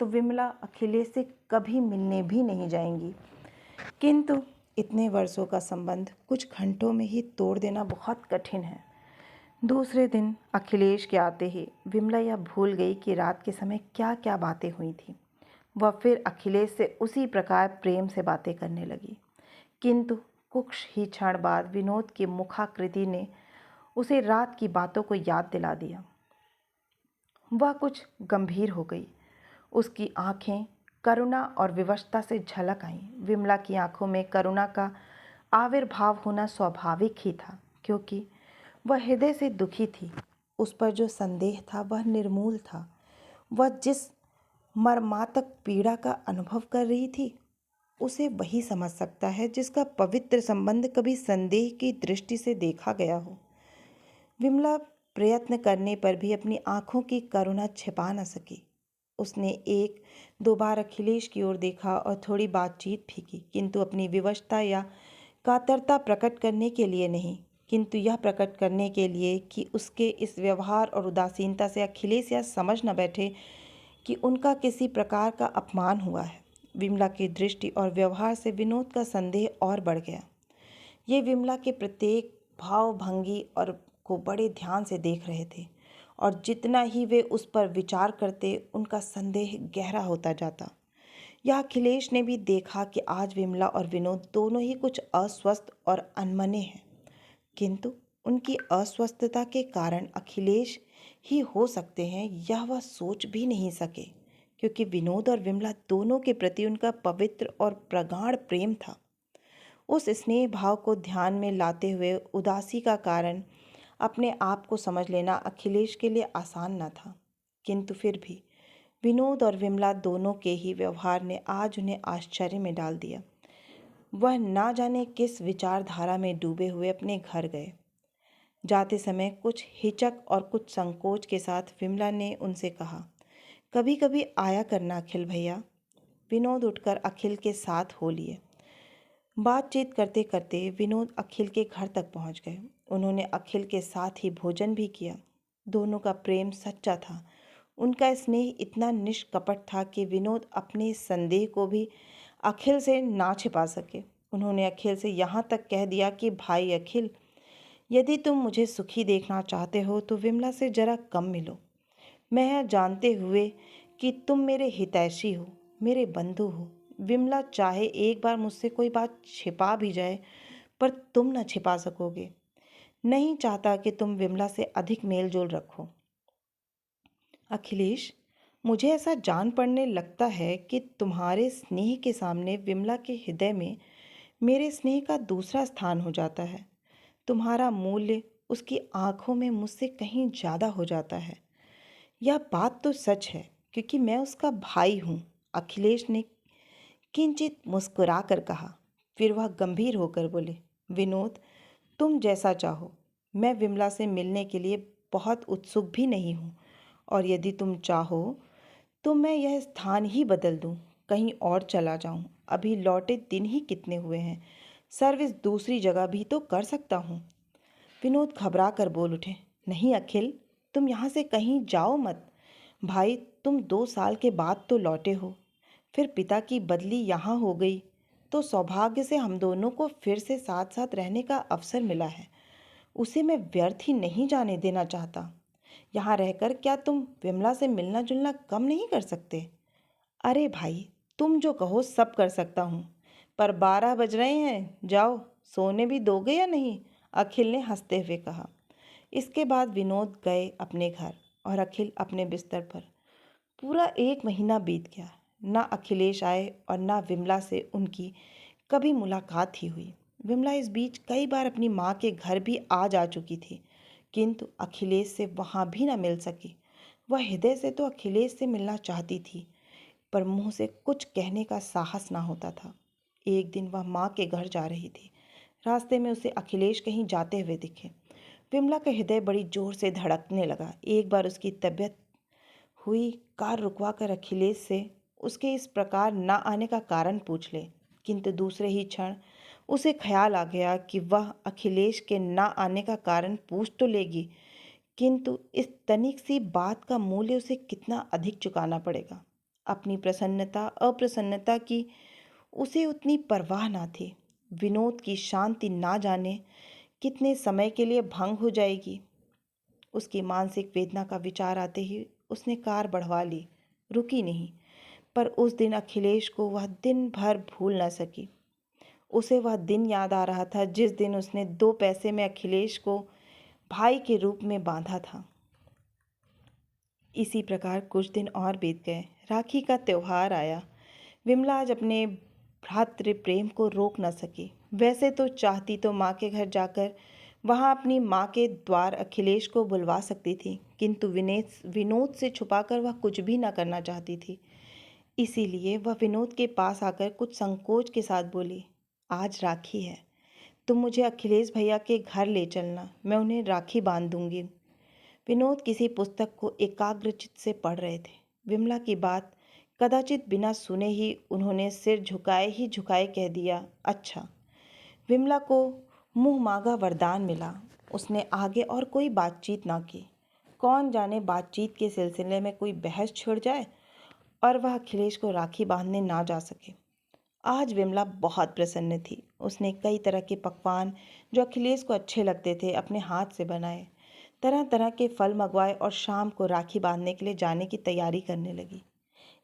[SPEAKER 1] तो विमला अखिलेश से कभी मिलने भी नहीं जाएंगी। किंतु इतने वर्षों का संबंध कुछ घंटों में ही तोड़ देना बहुत कठिन है। दूसरे दिन अखिलेश के आते ही विमला यह भूल गई कि रात के समय क्या क्या बातें हुई थी। वह फिर अखिलेश से उसी प्रकार प्रेम से बातें करने लगी। किंतु कुछ ही क्षण बाद विनोद की मुखाकृति ने उसे रात की बातों को याद दिला दिया। वह कुछ गंभीर हो गई। उसकी आंखें करुणा और विवशता से झलक आईं। विमला की आंखों में करुणा का आविर्भाव होना स्वाभाविक ही था, क्योंकि वह हृदय से दुखी थी। उस पर जो संदेह था वह निर्मूल था। वह जिस मर्मातक पीड़ा का अनुभव कर रही थी, उसे वही समझ सकता है जिसका पवित्र संबंध कभी संदेह की दृष्टि से देखा गया हो। विमला प्रयत्न करने पर भी अपनी आंखों की करुणा छिपा न सकी। उसने एक दो बार अखिलेश की ओर देखा और थोड़ी बातचीत भी की, किंतु अपनी विवशता या कातरता प्रकट करने के लिए नहीं, किंतु यह प्रकट करने के लिए कि उसके इस व्यवहार और उदासीनता से अखिलेश यह समझ न बैठे कि उनका किसी प्रकार का अपमान हुआ है। विमला की दृष्टि और व्यवहार से विनोद का संदेह और बढ़ गया। ये विमला के प्रत्येक भाव भंगी और को बड़े ध्यान से देख रहे थे, और जितना ही वे उस पर विचार करते उनका संदेह गहरा होता जाता। यह अखिलेश ने भी देखा कि आज विमला और विनोद दोनों ही कुछ अस्वस्थ और अनमने हैं, किंतु उनकी अस्वस्थता के कारण अखिलेश ही हो सकते हैं, यह वह सोच भी नहीं सके, क्योंकि विनोद और विमला दोनों के प्रति उनका पवित्र और प्रगाढ़ प्रेम था। उस स्नेह भाव को ध्यान में लाते हुए उदासी का कारण अपने आप को समझ लेना अखिलेश के लिए आसान न था, किंतु फिर भी विनोद और विमला दोनों के ही व्यवहार ने आज उन्हें आश्चर्य में डाल दिया। वह ना जाने किस विचारधारा में डूबे हुए अपने घर गए। जाते समय कुछ हिचक और कुछ संकोच के साथ विमला ने उनसे कहा, कभी कभी आया करना अखिल भैया। विनोद उठकर अखिल के साथ हो लिए। बातचीत करते करते विनोद अखिल के घर तक पहुंच गए। उन्होंने अखिल के साथ ही भोजन भी किया। दोनों का प्रेम सच्चा था। उनका स्नेह इतना निष्कपट था कि विनोद अपने संदेह को भी अखिल से ना छिपा सके। उन्होंने अखिल से यहाँ तक कह दिया कि भाई अखिल, यदि तुम मुझे सुखी देखना चाहते हो तो विमला से जरा कम मिलो। मैं यह जानते हुए कि तुम मेरे हितैषी हो, मेरे बंधु हो, विमला चाहे एक बार मुझसे कोई बात छिपा भी जाए, पर तुम न छिपा सकोगे। नहीं चाहता कि तुम विमला से अधिक मेल जोल रखो। अखिलेश, मुझे ऐसा जान पड़ने लगता है कि तुम्हारे स्नेह के सामने विमला के हृदय में मेरे स्नेह का दूसरा स्थान हो जाता है। तुम्हारा मूल्य उसकी आंखों में मुझसे कहीं ज़्यादा हो जाता है। यह बात तो सच है, क्योंकि मैं उसका भाई हूँ। अखिलेश ने किंचित मुस्कुरा कर कहा। फिर वह गंभीर होकर बोले, विनोद, तुम जैसा चाहो। मैं विमला से मिलने के लिए बहुत उत्सुक भी नहीं हूँ, और यदि तुम चाहो तो मैं यह स्थान ही बदल दूँ, कहीं और चला जाऊँ। अभी लौटे दिन ही कितने हुए हैं, सर्विस दूसरी जगह भी तो कर सकता हूँ। विनोद घबरा कर बोल उठे, नहीं अखिल, तुम यहाँ से कहीं जाओ मत। भाई, तुम 2 साल के बाद तो लौटे हो, फिर पिता की बदली यहाँ हो गई, तो सौभाग्य से हम दोनों को फिर से साथ साथ रहने का अवसर मिला है। उसे मैं व्यर्थ ही नहीं जाने देना चाहता। यहाँ रहकर क्या तुम विमला से मिलना जुलना कम नहीं कर सकते? अरे भाई, तुम जो कहो सब कर सकता हूँ, पर 12 बज रहे हैं, जाओ, सोने भी दोगे या नहीं? अखिल ने हंसते हुए कहा। इसके बाद विनोद गए अपने घर और अखिल अपने बिस्तर पर। पूरा 1 महीना बीत गया। ना अखिलेश आए और ना विमला से उनकी कभी मुलाकात ही हुई। विमला इस बीच कई बार अपनी माँ के घर भी आ जा चुकी थी, किंतु अखिलेश से वहाँ भी ना मिल सकी। वह हृदय से तो अखिलेश से मिलना चाहती थी, पर मुंह से कुछ कहने का साहस ना होता था। एक दिन वह माँ के घर जा रही थी। रास्ते में उसे अखिलेश कहीं जाते हुए दिखे। विमला का हृदय बड़ी जोर से धड़कने लगा। एक बार उसकी तबीयत हुई कार रुकवा कर अखिलेश से उसके इस प्रकार ना आने का कारण पूछ ले, किंतु दूसरे ही क्षण उसे ख्याल आ गया कि वह अखिलेश के ना आने का कारण पूछ तो लेगी, किंतु इस तनिक सी बात का मूल्य उसे कितना अधिक चुकाना पड़ेगा। अपनी प्रसन्नता अप्रसन्नता की उसे उतनी परवाह ना थी। विनोद की शांति ना जाने कितने समय के लिए भंग हो जाएगी। उसकी मानसिक वेदना का विचार आते ही उसने कार बढ़वा ली, रुकी नहीं। पर उस दिन अखिलेश को वह दिन भर भूल न सकी। उसे वह दिन याद आ रहा था जिस दिन उसने 2 पैसे में अखिलेश को भाई के रूप में बांधा था। इसी प्रकार कुछ दिन और बीत गए। राखी का त्योहार आया। विमला आज अपने भ्रातृ प्रेम को रोक न सकी। वैसे तो चाहती तो माँ के घर जाकर वहाँ अपनी माँ के द्वार अखिलेश को बुलवा सकती थी, किंतु विनोद से छुपाकर वह कुछ भी न करना चाहती थी। इसीलिए वह विनोद के पास आकर कुछ संकोच के साथ बोली, आज राखी है, तुम मुझे अखिलेश भैया के घर ले चलना, मैं उन्हें राखी बांध दूंगी। विनोद किसी पुस्तक को एकाग्रचित्त से पढ़ रहे थे। विमला की बात कदाचित बिना सुने ही उन्होंने सिर झुकाए ही झुकाए कह दिया, अच्छा। विमला को मुंह मांगा वरदान मिला। उसने आगे और कोई बातचीत ना की। कौन जाने बातचीत के सिलसिले में कोई बहस छिड़ जाए और वह अखिलेश को राखी बांधने ना जा सके। आज विमला बहुत प्रसन्न थी। उसने कई तरह के पकवान जो अखिलेश को अच्छे लगते थे अपने हाथ से बनाए, तरह तरह के फल मंगवाए और शाम को राखी बांधने के लिए जाने की तैयारी करने लगी।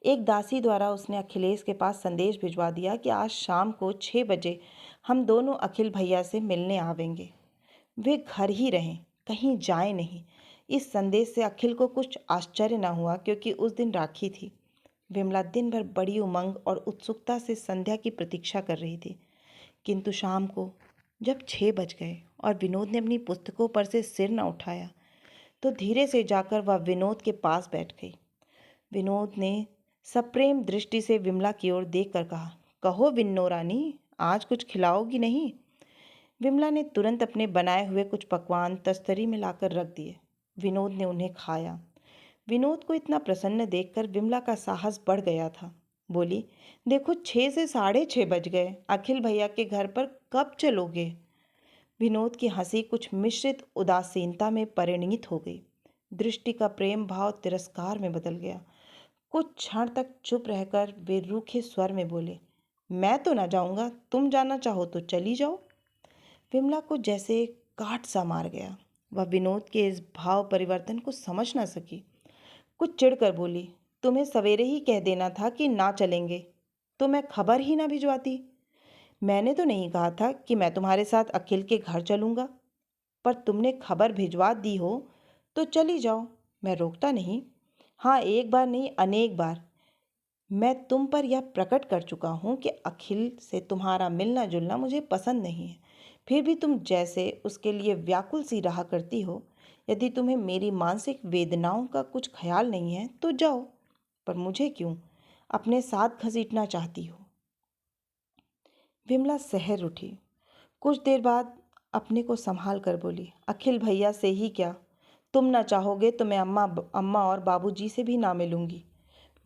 [SPEAKER 1] एक दासी द्वारा उसने अखिलेश के पास संदेश भिजवा दिया कि आज शाम को 6 बजे हम दोनों अखिल भैया से मिलने आवेंगे। वे घर ही रहें, कहीं जाए नहीं। इस संदेश से अखिल को कुछ आश्चर्य न हुआ, क्योंकि उस दिन राखी थी। विमला दिन भर बड़ी उमंग और उत्सुकता से संध्या की प्रतीक्षा कर रही थी, किंतु शाम को जब 6 बज गए और विनोद ने अपनी पुस्तकों पर से सिर न उठाया, तो धीरे से जाकर वह विनोद के पास बैठ गई। विनोद ने सप्रेम दृष्टि से विमला की ओर देखकर कहा, कहो विन्नो रानी, आज कुछ खिलाओगी नहीं? विमला ने तुरंत अपने बनाए हुए कुछ पकवान तस्तरी में लाकर रख दिए। विनोद ने उन्हें खाया। विनोद को इतना प्रसन्न देखकर विमला का साहस बढ़ गया था। बोली, देखो 6 से 6:30 बज गए, अखिल भैया के घर पर कब चलोगे? विनोद की हंसी कुछ मिश्रित उदासीनता में परिणित हो गई। दृष्टि का प्रेम भाव तिरस्कार में बदल गया। कुछ क्षण तक चुप रहकर वे रूखे स्वर में बोले, मैं तो ना जाऊंगा, तुम जाना चाहो तो चली जाओ। विमला को जैसे काट सा मार गया। वह विनोद के इस भाव परिवर्तन को समझ न सकी। कुछ चिढ़कर बोली, तुम्हें सवेरे ही कह देना था कि ना चलेंगे, तो मैं खबर ही ना भिजवाती। मैंने तो नहीं कहा था कि मैं तुम्हारे साथ अखिल के घर चलूँगा, पर तुमने खबर भिजवा दी हो तो चली जाओ, मैं रोकता नहीं। हाँ, एक बार नहीं, अनेक बार मैं तुम पर यह प्रकट कर चुका हूँ कि अखिल से तुम्हारा मिलना जुलना मुझे पसंद नहीं है। फिर भी तुम जैसे उसके लिए व्याकुल सी रहा करती हो। यदि तुम्हें मेरी मानसिक वेदनाओं का कुछ ख्याल नहीं है तो जाओ, पर मुझे क्यों अपने साथ घसीटना चाहती हो? विमला सहर उठी। कुछ देर बाद अपने को संभाल कर बोली, अखिल भैया से ही क्या, तुम ना चाहोगे तो मैं अम्मा और बाबूजी से भी ना मिलूंगी।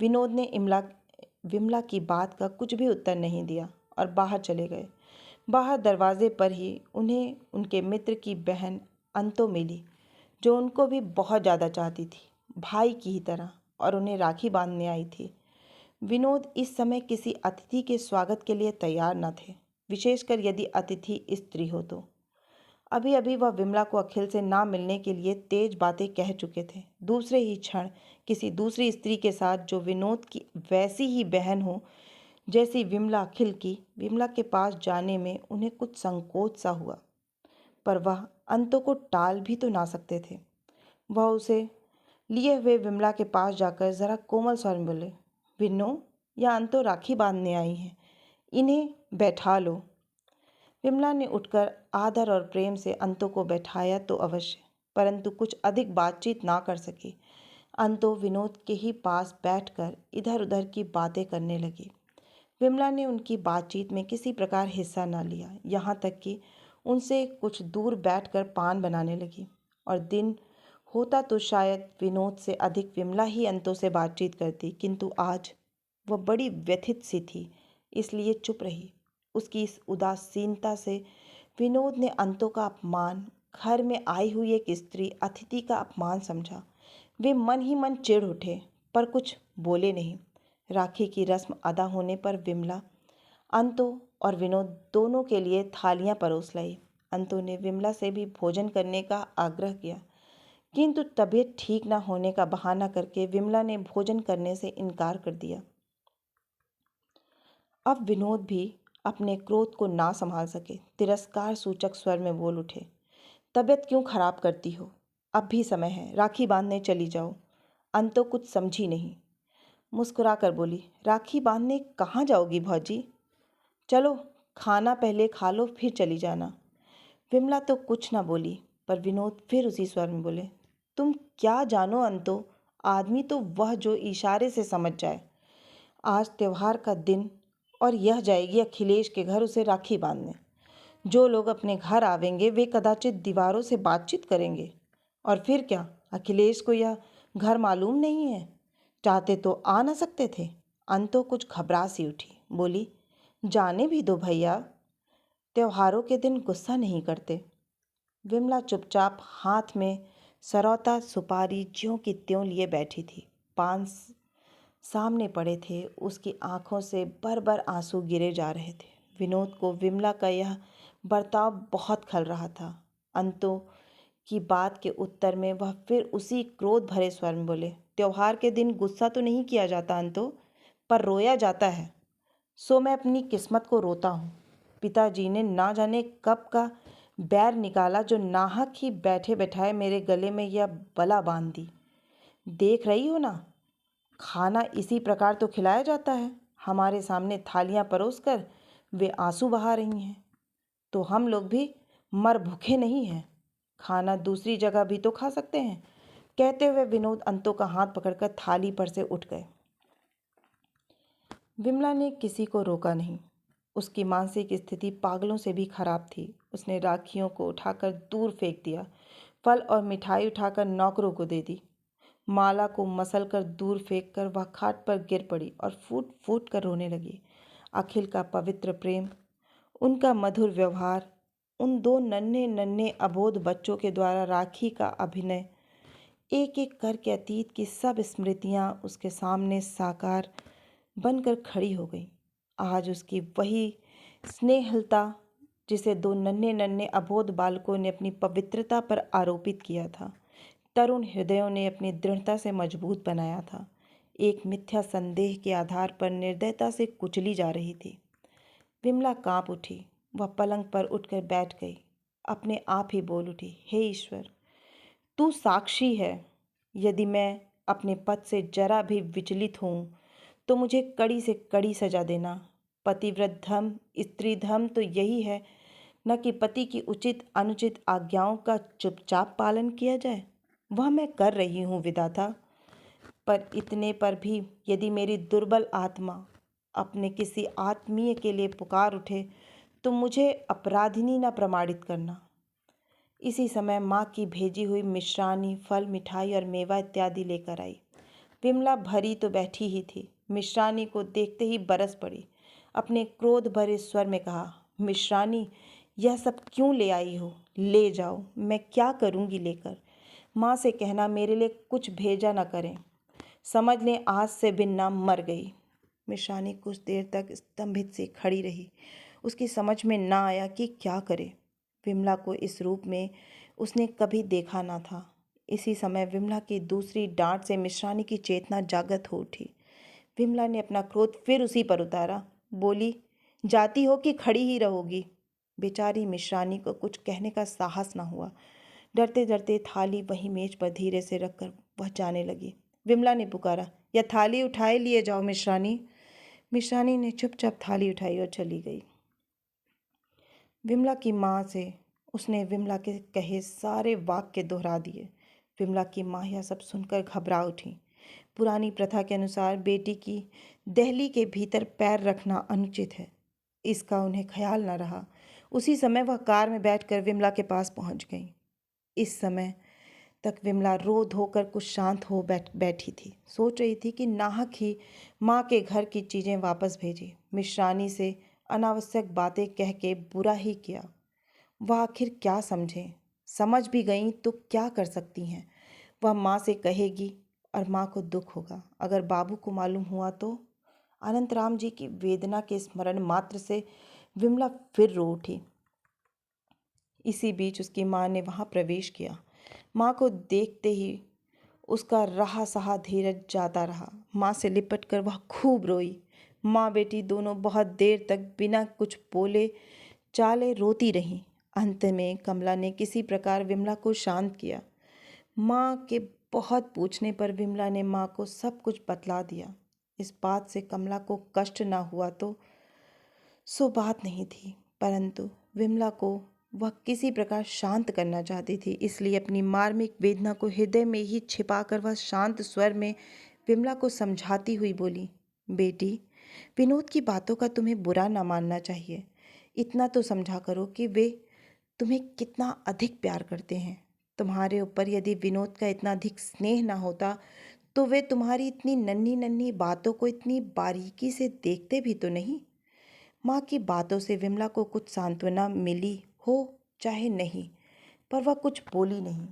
[SPEAKER 1] विनोद ने विमला की बात का कुछ भी उत्तर नहीं दिया और बाहर चले गए। बाहर दरवाजे पर ही उन्हें उनके मित्र की बहन अंतो मिली, जो उनको भी बहुत ज़्यादा चाहती थी, भाई की ही तरह, और उन्हें राखी बांधने आई थी। विनोद इस समय किसी अतिथि के स्वागत के लिए तैयार न थे, विशेषकर यदि अतिथि स्त्री हो तो। अभी अभी वह विमला को अखिल से ना मिलने के लिए तेज बातें कह चुके थे। दूसरे ही क्षण किसी दूसरी स्त्री के साथ, जो विनोद की वैसी ही बहन हो जैसी विमला अखिल की, विमला के पास जाने में उन्हें कुछ संकोच सा हुआ। पर वह अंतों को टाल भी तो ना सकते थे। वह उसे लिए हुए विमला के पास जाकर जरा कोमल स्वर में बोले, विनो, या अंतो राखी बांधने आई हैं, इन्हें बैठा लो। विमला ने उठकर आदर और प्रेम से अंतों को बैठाया तो अवश्य, परंतु कुछ अधिक बातचीत ना कर सकी। अंतो विनोद के ही पास बैठकर इधर उधर की बातें करने लगी। विमला ने उनकी बातचीत में किसी प्रकार हिस्सा न लिया, यहाँ तक कि उनसे कुछ दूर बैठकर पान बनाने लगी। और दिन होता तो शायद विनोद से अधिक विमला ही अंतों से बातचीत करती, किंतु आज वह बड़ी व्यथित सी थी, इसलिए चुप रही। उसकी इस उदासीनता से विनोद ने अंतों का अपमान, घर में आई हुई एक स्त्री अतिथि का अपमान समझा। वे मन ही मन चिढ़ उठे, पर कुछ बोले नहीं। राखी की रस्म अदा होने पर विमला अंतो और विनोद दोनों के लिए थालियां परोस लाई। अंतो ने विमला से भी भोजन करने का आग्रह किया, किंतु तबीयत ठीक न होने का बहाना करके विमला ने भोजन करने से इनकार कर दिया। अब विनोद भी अपने क्रोध को ना संभाल सके, तिरस्कार सूचक स्वर में बोल उठे, तबीयत क्यों खराब करती हो, अब भी समय है, राखी बांधने चली जाओ। अंतो कुछ समझी नहीं, मुस्कुरा कर बोली, राखी बांधने कहाँ जाओगी भौजी, चलो खाना पहले खा लो फिर चली जाना। विमला तो कुछ ना बोली, पर विनोद फिर उसी स्वर में बोले, तुम क्या जानो अंतो, आदमी तो वह जो इशारे से समझ जाए। आज त्योहार का दिन और यह जाएगी अखिलेश के घर उसे राखी बांधने। जो लोग अपने घर आवेंगे वे कदाचित दीवारों से बातचीत करेंगे, और फिर क्या अखिलेश को यह घर मालूम नहीं है, चाहते तो आ ना सकते थे। अंतो कुछ घबरा सी उठी, बोली, जाने भी दो भैया, त्योहारों के दिन गुस्सा नहीं करते। विमला चुपचाप हाथ में सरौता सुपारी ज्यों की त्यों लिए बैठी थी। पान सामने पड़े थे, उसकी आंखों से बर आंसू गिरे जा रहे थे। विनोद को विमला का यह बर्ताव बहुत खल रहा था। अंतों की बात के उत्तर में वह फिर उसी क्रोध भरे स्वर में बोले, त्योहार के दिन गुस्सा तो नहीं किया जाता अंतो, पर रोया जाता है। सो मैं अपनी किस्मत को रोता हूँ। पिताजी ने ना जाने कब का बैर निकाला, जो नाहक ही बैठे बैठाए मेरे गले में यह बला बांध दी। देख रही हो ना, खाना इसी प्रकार तो खिलाया जाता है। हमारे सामने थालियां परोस कर वे आंसू बहा रही हैं, तो हम लोग भी मर भूखे नहीं हैं, खाना दूसरी जगह भी तो खा सकते हैं। कहते हुए विनोद अंतों का हाथ पकड़कर थाली पर से उठ गए। विमला ने किसी को रोका नहीं। उसकी मानसिक स्थिति पागलों से भी खराब थी। उसने राखियों को उठाकर दूर फेंक दिया, फल और मिठाई उठाकर नौकरों को दे दी। माला को मसल कर दूर फेंक कर वह खाट पर गिर पड़ी और फूट फूट कर रोने लगी। अखिल का पवित्र प्रेम, उनका मधुर व्यवहार, उन दो नन्हे नन्हे अबोध बच्चों के द्वारा राखी का अभिनय, एक एक करके अतीत की सब स्मृतियां उसके सामने साकार बनकर खड़ी हो गई। आज उसकी वही स्नेहलता, जिसे दो नन्हे नन्हे अबोध बालकों ने अपनी पवित्रता पर आरोपित किया था, तरुण हृदयों ने अपनी दृढ़ता से मजबूत बनाया था, एक मिथ्या संदेह के आधार पर निर्दयता से कुचली जा रही थी। विमला कांप उठी। वह पलंग पर उठकर बैठ गई। अपने आप ही बोल उठी, हे ईश्वर, तू साक्षी है, यदि मैं अपने पद से जरा भी विचलित हूँ तो मुझे कड़ी से कड़ी सजा देना। पतिव्रत धर्म, स्त्री धर्म तो यही है, न कि पति की उचित अनुचित आज्ञाओं का चुपचाप पालन किया जाए। वह मैं कर रही हूँ विधाता, पर इतने पर भी यदि मेरी दुर्बल आत्मा अपने किसी आत्मीय के लिए पुकार उठे तो मुझे अपराधिनी न प्रमाणित करना। इसी समय माँ की भेजी हुई मिष्टान्नी, फल, मिठाई और मेवा इत्यादि लेकर आई। विमला भरी तो बैठी ही थी, मिष्टान्नी को देखते ही बरस पड़ी। अपने क्रोध भरे स्वर में कहा, मिष्टान्नी, यह सब क्यों ले आई हो? ले जाओ, मैं क्या करूँगी लेकर। माँ से कहना मेरे लिए कुछ भेजा न करें। समझ लें आज से बिन्ना मर गई। मिष्टान्नी कुछ देर तक स्तंभित सी खड़ी रही। उसकी समझ में ना आया कि क्या करे। विमला को इस रूप में उसने कभी देखा ना था। इसी समय विमला की दूसरी डांट से मिष्टान्नी की चेतना जागृत हो उठी। विमला ने अपना क्रोध फिर उसी पर उतारा। बोली, जाती हो कि खड़ी ही रहोगी? बेचारी मिष्टान्नी को कुछ कहने का साहस न हुआ। डरते डरते थाली वहीं मेज पर धीरे से रखकर वह जाने लगी। विमला ने पुकारा, यह थाली उठाए लिए जाओ मिष्टान्नी। मिष्टान्नी ने चुपचाप थाली उठाई और चली गई। विमला की माँ से उसने विमला के कहे सारे वाक्य दोहरा दिए। विमला की माँ यह सब सुनकर घबरा उठी। पुरानी प्रथा के अनुसार बेटी की दहली के भीतर पैर रखना अनुचित है, इसका उन्हें ख्याल न रहा। उसी समय वह कार में बैठकर विमला के पास पहुंच गई। इस समय तक विमला रो धोकर कुछ शांत हो बैठी थी। सोच रही थी कि नाहक ही माँ के घर की चीज़ें वापस भेजी, मिष्टान्नी से अनावश्यक बातें कह के बुरा ही किया। वह आखिर क्या समझें? समझ भी गई तो क्या कर सकती हैं? वह माँ से कहेगी और माँ को दुख होगा। अगर बाबू को मालूम हुआ तो? अनंतराम जी की वेदना के स्मरण मात्र से विमला फिर रो उठी। इसी बीच उसकी माँ ने वहाँ प्रवेश किया। माँ को देखते ही उसका रहा सहा धीरज जाता रहा। माँ से लिपटकर वह खूब रोई। माँ बेटी दोनों बहुत देर तक बिना कुछ बोले चाले रोती रहीं। अंत में कमला ने किसी प्रकार विमला को शांत किया। माँ के बहुत पूछने पर विमला ने माँ को सब कुछ बतला दिया। इस बात से कमला को कष्ट ना हुआ तो सो बात नहीं थी, परंतु विमला को वह किसी प्रकार शांत करना चाहती थी। इसलिए अपनी मार्मिक वेदना को हृदय में ही छिपाकर वह शांत स्वर में विमला को समझाती हुई बोली, बेटी, विनोद की बातों का तुम्हें बुरा ना मानना चाहिए। इतना तो समझा करो कि वे तुम्हें कितना अधिक प्यार करते हैं। तुम्हारे ऊपर यदि विनोद का इतना अधिक स्नेह ना होता तो वे तुम्हारी इतनी नन्ही नन्ही बातों को इतनी बारीकी से देखते भी तो नहीं। माँ की बातों से विमला को कुछ सांत्वना मिली हो चाहे नहीं, पर वह कुछ बोली नहीं।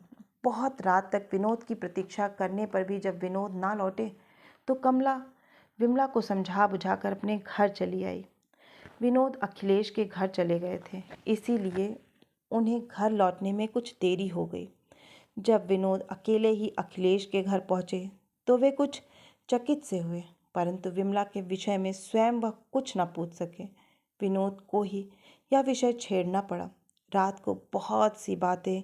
[SPEAKER 1] बहुत रात तक विनोद की प्रतीक्षा करने पर भी जब विनोद ना लौटे तो कमला विमला को समझा बुझाकर अपने घर चली आई। विनोद अखिलेश के घर चले गए थे, इसीलिए उन्हें घर लौटने में कुछ देरी हो गई। जब विनोद अकेले ही अखिलेश के घर पहुंचे तो वे कुछ चकित से हुए, परंतु विमला के विषय में स्वयं वह कुछ न पूछ सके। विनोद को ही यह विषय छेड़ना पड़ा। रात को बहुत सी बातें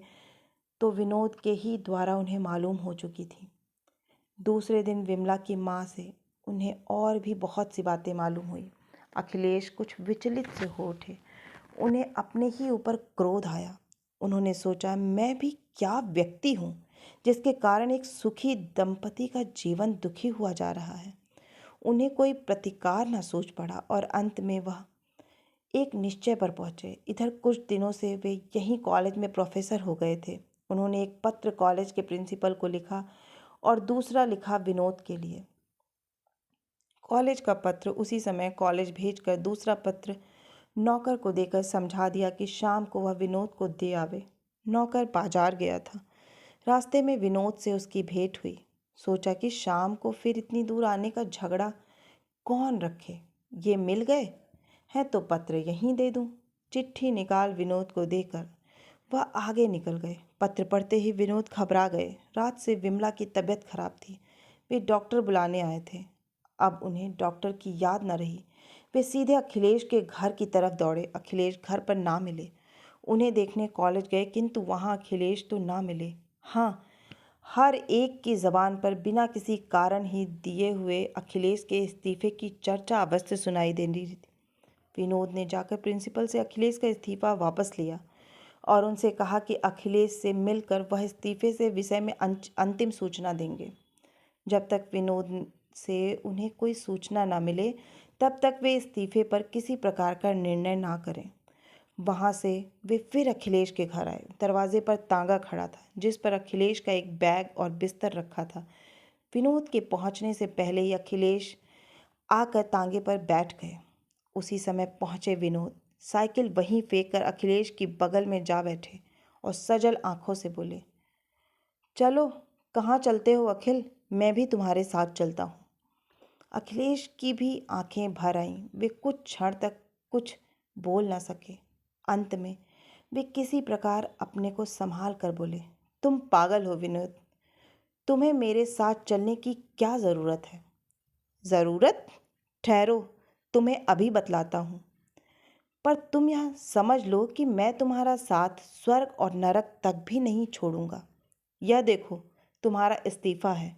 [SPEAKER 1] तो विनोद के ही द्वारा उन्हें मालूम हो चुकी थी। दूसरे दिन विमला की माँ से उन्हें और भी बहुत सी बातें मालूम हुई। अखिलेश कुछ विचलित से हो उठे। उन्हें अपने ही ऊपर क्रोध आया। उन्होंने सोचा, मैं भी क्या व्यक्ति हूँ जिसके कारण एक सुखी दंपति का जीवन दुखी हुआ जा रहा है। उन्हें कोई प्रतिकार न सोच पड़ा और अंत में वह एक निश्चय पर पहुंचे। इधर कुछ दिनों से वे यहीं कॉलेज में प्रोफेसर हो गए थे। उन्होंने एक पत्र कॉलेज के प्रिंसिपल को लिखा और दूसरा लिखा विनोद के लिए। कॉलेज का पत्र उसी समय कॉलेज भेजकर दूसरा पत्र नौकर को देकर समझा दिया कि शाम को वह विनोद को दे आवे। नौकर बाजार गया था। रास्ते में विनोद से उसकी भेंट हुई। सोचा कि शाम को फिर इतनी दूर आने का झगड़ा कौन रखे, ये मिल गए हैं तो पत्र यहीं दे दूं। चिट्ठी निकाल विनोद को देकर वह आगे निकल गए। पत्र पढ़ते ही विनोद घबरा गए। रात से विमला की तबीयत खराब थी। वे डॉक्टर बुलाने आए थे। अब उन्हें डॉक्टर की याद न रही। वे सीधे अखिलेश के घर की तरफ दौड़े। अखिलेश घर पर ना मिले। उन्हें देखने कॉलेज गए, किंतु वहाँ अखिलेश तो ना मिले। हाँ, हर एक की ज़बान पर बिना किसी कारण ही दिए हुए अखिलेश के इस्तीफे की चर्चा अवश्य सुनाई दे रही थी। विनोद ने जाकर प्रिंसिपल से अखिलेश का इस्तीफा वापस लिया और उनसे कहा कि अखिलेश से मिलकर वह इस्तीफे से विषय में अंतिम सूचना देंगे। जब तक विनोद से उन्हें कोई सूचना ना मिले तब तक वे इस्तीफे पर किसी प्रकार का निर्णय ना करें। वहाँ से वे फिर अखिलेश के घर आए। दरवाजे पर तांगा खड़ा था, जिस पर अखिलेश का एक बैग और बिस्तर रखा था। विनोद के पहुंचने से पहले ही अखिलेश आकर तांगे पर बैठ गए। उसी समय पहुंचे विनोद। साइकिल वहीं फेंक कर अखिलेश की बगल में जा बैठे और सजल आंखों से बोले, चलो, कहाँ चलते हो अखिल? मैं भी तुम्हारे साथ चलता हूँ। अखिलेश की भी आंखें भर आईं। वे कुछ क्षण तक कुछ बोल न सके। अंत में वे किसी प्रकार अपने को संभाल कर बोले, तुम पागल हो विनोद। तुम्हें मेरे साथ चलने की क्या ज़रूरत है? ज़रूरत? ठहरो, तुम्हें अभी बतलाता हूँ। पर तुम यह समझ लो कि मैं तुम्हारा साथ स्वर्ग और नरक तक भी नहीं छोड़ूंगा। यह देखो, तुम्हारा इस्तीफा है।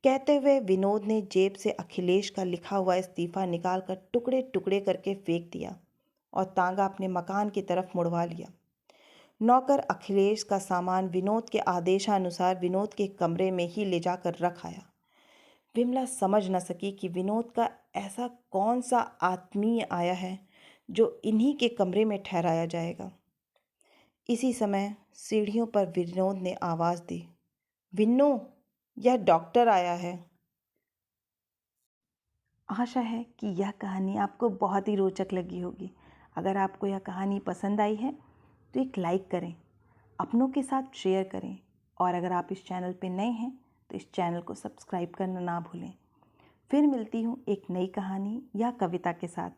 [SPEAKER 1] कहते हुए विनोद ने जेब से अखिलेश का लिखा हुआ इस्तीफा निकालकर टुकड़े टुकड़े करके फेंक दिया और तांगा अपने मकान की तरफ मुड़वा लिया। नौकर अखिलेश का सामान विनोद के आदेशानुसार विनोद के कमरे में ही ले जाकर रख आया। विमला समझ न सकी कि विनोद का ऐसा कौन सा आत्मीय आया है जो इन्हीं के कमरे में ठहराया जाएगा। इसी समय सीढ़ियों पर विनोद ने आवाज़ दी, विन्नो, यह डॉक्टर आया है। आशा है कि यह कहानी आपको बहुत ही रोचक लगी होगी। अगर आपको यह कहानी पसंद आई है तो एक लाइक करें, अपनों के साथ शेयर करें और अगर आप इस चैनल पर नए हैं तो इस चैनल को सब्सक्राइब करना ना भूलें। फिर मिलती हूँ एक नई कहानी या कविता के साथ।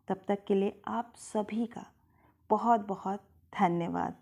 [SPEAKER 1] तब तक के लिए आप सभी का बहुत बहुत धन्यवाद।